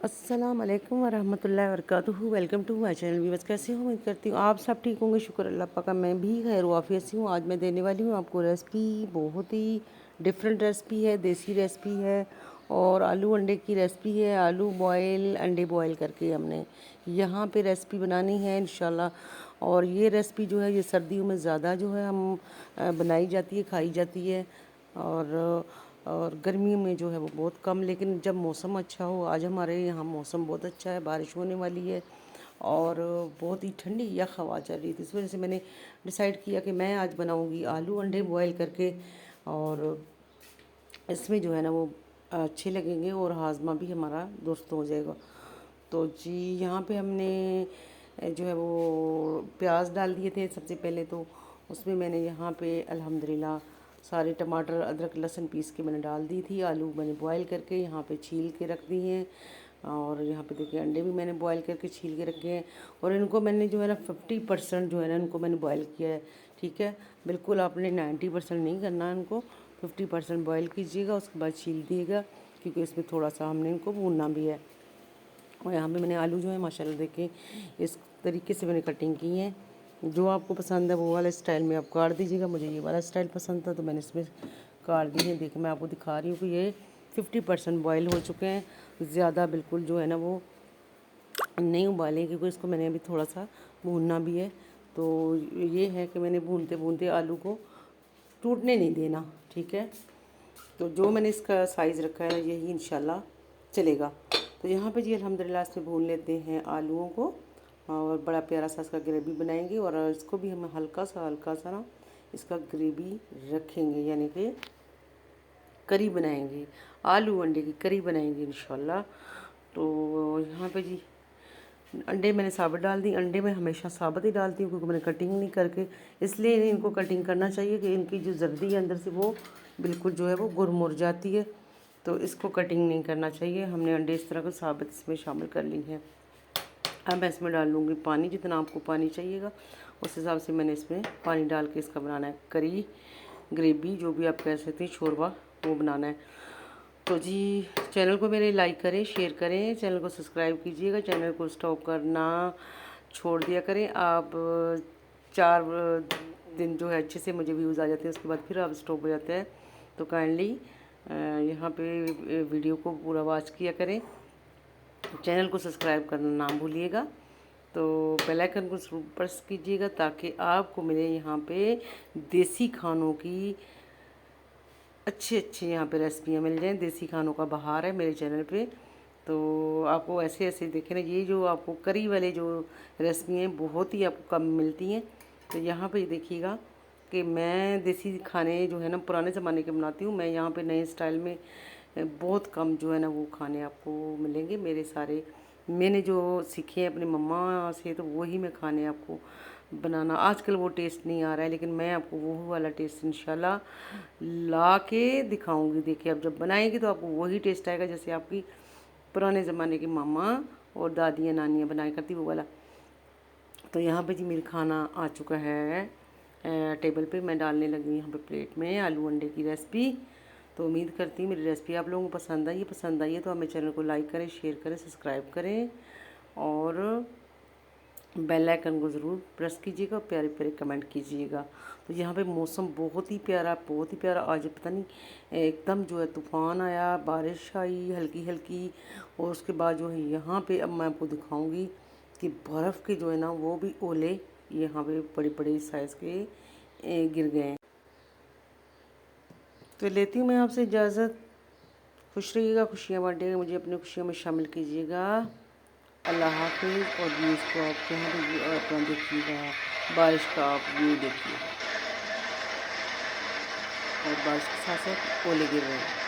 अस्सलाम वालेकुम वरहमतुल्लाहि वबरकातुहू। Welcome to my channel. Viewers, कैसे हो? उम्मीद करती हूँ आप सब ठीक होंगे। शुक्र अल्लाह पाक का, मैं भी खैर वाफियत से हूँ। आज मैं देने वाली हूँ आपको रेसिपी, बहुत ही डिफरेंट रेसिपी है, देसी रेसिपी है और आलू अंडे की रेसिपी है। आलू बॉयल, अंडे बॉयल करके हमने यहाँ पे रेसिपी बनानी है इंशाल्लाह। और ये रेसिपी जो है ये सर्दियों में ज़्यादा जो है हम बनाई जाती है, खाई जाती है। और गर्मियों में जो है वो बहुत कम, लेकिन जब मौसम अच्छा हो, आज हमारे यहाँ मौसम बहुत अच्छा है, बारिश होने वाली है और बहुत ही ठंडी यख हवा चल रही थी। इस वजह से मैंने डिसाइड किया कि मैं आज बनाऊँगी आलू अंडे बॉयल करके, और इसमें जो है ना वो अच्छे लगेंगे और हाजमा भी हमारा दुरुस्त हो जाएगा। तो जी यहाँ पे हमने जो है वो प्याज डाल दिए थे सबसे पहले। तो उसमें मैंने यहाँ पे अल्हम्दुलिल्लाह सारे टमाटर, अदरक, लहसुन पीस के मैंने डाल दी थी। आलू मैंने बॉयल करके यहाँ पे छील के रख दिए हैं। और यहाँ पे देखिए अंडे भी मैंने बॉयल करके छील के रखे हैं। और इनको मैंने जो है ना 50% जो है ना इनको मैंने बॉयल किया है। ठीक है, बिल्कुल आपने 90% नहीं करना है, इनको 50% बॉयल कीजिएगा, उसके बाद छील दिएगा, क्योंकि इसमें थोड़ा सा हमने इनको भूनना भी है। और यहाँ पे मैंने आलू जो है माशाल्लाह देखिए इस तरीके से मैंने कटिंग की है। जो आपको पसंद है वो वाला स्टाइल में आप काट दीजिएगा। मुझे ये वाला स्टाइल पसंद था तो मैंने इसमें काट दी है। देखिए मैं आपको दिखा रही हूँ कि ये 50% बॉयल हो चुके हैं। ज़्यादा बिल्कुल जो है ना वो नहीं उबालें, क्योंकि इसको मैंने अभी थोड़ा सा भूनना भी है। तो ये है कि मैंने भूनते भूनते आलू को टूटने नहीं देना। ठीक है, तो जो मैंने इसका साइज़ रखा है यही इंशाल्लाह चलेगा। तो यहाँ पे जी अल्हम्दुलिल्लाह इसमें भून लेते हैं आलूओं को, और बड़ा प्यारा सा इसका ग्रेवी बनाएंगे। और इसको भी हम हल्का सा ना इसका ग्रेवी रखेंगे, यानी कि करी बनाएंगे, आलू अंडे की करी बनाएंगे इंशाल्लाह। तो यहाँ पे जी अंडे मैंने साबुत डाल दी। अंडे में हमेशा साबुत ही डालती हूँ, क्योंकि मैंने कटिंग नहीं करके, इसलिए इनको कटिंग करना चाहिए कि इनकी जो जर्दी है अंदर से वो बिल्कुल जो है वो गुरमुर जाती है। तो इसको कटिंग नहीं करना चाहिए। हमने अंडे इस तरह को साबुत इसमें शामिल कर ली है। अब मैं इसमें डाल लूँगी पानी, जितना आपको पानी चाहिएगा उस हिसाब से मैंने इसमें पानी डाल के इसका बनाना है करी, ग्रेवी, जो भी आप कह सकते हैं, शोरबा, वो बनाना है। तो जी चैनल को मेरे लाइक करें, शेयर करें, चैनल को सब्सक्राइब कीजिएगा। चैनल को स्टॉप करना छोड़ दिया करें आप। 4 दिन जो है अच्छे से मुझे व्यूज़ आ जाते हैं, उसके बाद फिर आप स्टॉप हो जाते हैं। तो काइंडली यहाँ पे वीडियो को पूरा वॉच किया करें। चैनल को सब्सक्राइब करना ना भूलिएगा। तो बेल आइकन को ज़रूर प्रेस कीजिएगा, ताकि आपको मिले यहाँ पे देसी खानों की अच्छी अच्छी यहाँ पे रेसिपियाँ मिल जाएँ। देसी खानों का बहार है मेरे चैनल पे। तो आपको ऐसे ऐसे देखें ना, ये जो आपको करी वाले जो रेसिपी हैं बहुत ही आपको कम मिलती हैं। तो यहाँ पे देखिएगा कि मैं देसी खाने जो है ना पुराने ज़माने के बनाती हूँ। मैं यहाँ पे नए स्टाइल में बहुत कम जो है ना वो खाने आपको मिलेंगे। मेरे सारे मैंने जो सीखे हैं अपनी मम्मा से, तो वही मैं खाने आपको बनाना, आजकल वो टेस्ट नहीं आ रहा है, लेकिन मैं आपको वो वाला टेस्ट इंशाल्लाह ला के दिखाऊंगी। देखिए अब जब बनाएंगी तो आपको वही टेस्ट आएगा जैसे आपकी पुराने ज़माने की मामा और दादियाँ नानियाँ बनाया करती वो वाला। तो यहाँ पे जी मेरा खाना आ चुका है टेबल पे। मैं डालने लगी यहाँ पे प्लेट में आलू अंडे की रेसिपी। तो उम्मीद करती हूँ मेरी रेसिपी आप लोगों को पसंद आई है। पसंद आई है तो हमें चैनल को लाइक करें, शेयर करें, सब्सक्राइब करें और बेल आइकन को ज़रूर प्रेस कीजिएगा, प्यारे प्यारे कमेंट कीजिएगा। तो यहाँ पे मौसम बहुत ही प्यारा, बहुत ही प्यारा। आज पता नहीं एकदम जो है तूफ़ान आया, बारिश आई हल्की हल्की, और उसके बाद जो है यहाँ पे अब मैं आपको दिखाऊंगी कि बर्फ़ के जो है ना वो भी ओले यहाँ पे बड़े बड़े साइज़ के गिर गए हैं। तो लेती हूँ मैं आपसे इजाज़त। खुश रहिएगा, खुशियाँ बांटिएगा, मुझे अपनी खुशियों में शामिल कीजिएगा। अल्लाह हाफिज़। और ये इसको आप यहाँ पे अपना देखिएगा, बारिश का आप व्यू देखिए, और बारिश के साथ साथ ओले गिर रहे हैं।